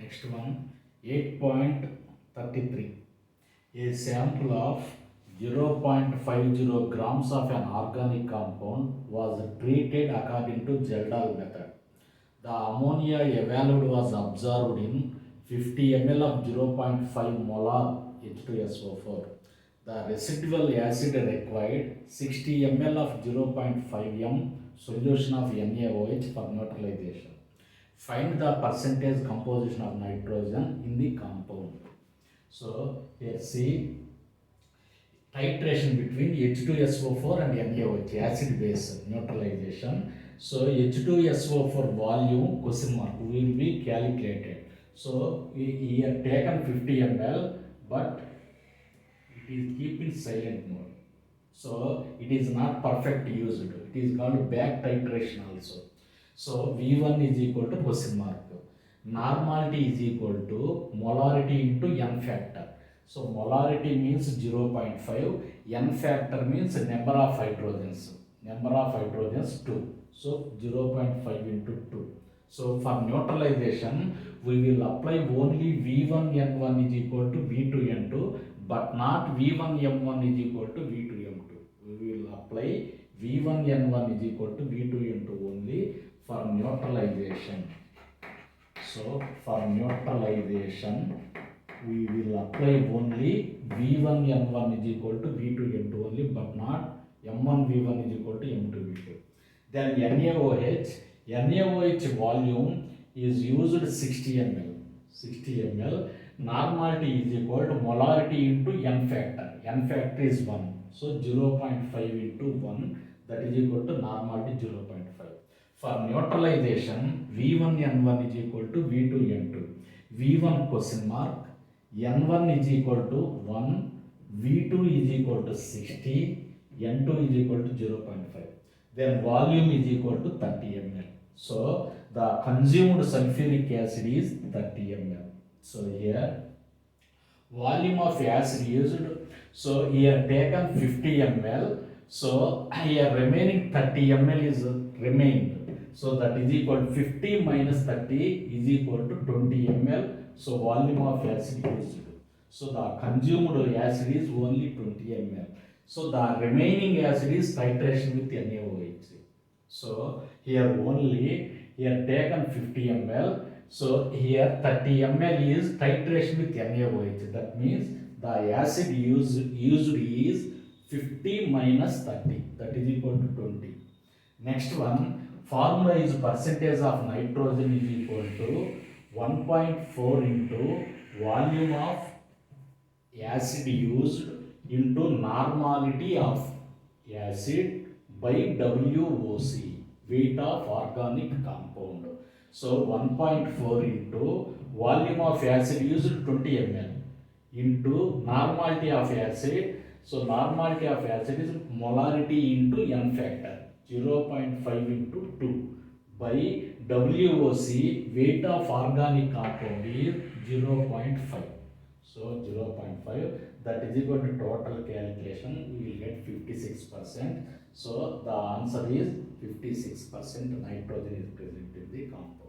Next one, 8.33. A sample of 0.50 grams of an organic compound was treated according to Geldal method. The ammonia evaluated was observed in 50 ml of 0.5 molar H2SO4. The residual acid required 60 ml of 0.5 m solution of NaOH for neutralization. Find the percentage composition of nitrogen in the compound. So here see titration between H2SO4 and NaOH, acid base neutralization. So H2SO4 volume question mark will be calculated. So we have taken 50 ml, but it is keep in silent mode. So it is not perfect used. It is called back titration also. So V1 is equal to question mark. Normality is equal to molarity into n factor. So molarity means 0.5, n factor means number of hydrogens. Number of hydrogens 2. So 0.5 into 2. So for neutralization, we will apply only V1N1 is equal to V2N2, but not V1M1 is equal to V2M2. We will apply V1N1 is equal to V2N2 only for neutralization. So for neutralization, we will apply only V1N1 is equal to V2N2 only, but not M1V1 is equal to M2V2. Then NaOH volume is used 60 ml. 60 ml. Normality is equal to molarity into n factor. N factor is 1. So 0.5 into 1, that is equal to normality 0.5. For neutralization, V1N1 is equal to V2N2. V1 question mark, N1 is equal to 1, V2 is equal to 60, N2 is equal to 0.5. Then volume is equal to 30 ml. So the consumed sulfuric acid is 30 ml. So here volume of acid used. So here taken 50 ml. So here remaining 30 ml is remained. So that is equal to 50 minus 30 is equal to 20 ml. So volume of acid used. So the consumed acid is only 20 ml. So the remaining acid is titration with NaOH. So here taken 50 ml. So here 30 ml is titration with NaOH. That means the acid used is 50 minus 30. That is equal to 20. Next one, formula is percentage of nitrogen is equal to 1.4 into volume of acid used into normality of acid by WOC, weight of organic compound. So 1.4 into volume of acid used 20 ml into normality of acid. So normality of acid is molarity into n factor, 0.5 into 2 by WOC, weight of organic compound is 0.5. So 0.5, that is equal to total calculation, we will get 56%. So the answer is 56% nitrogen is present in the compound.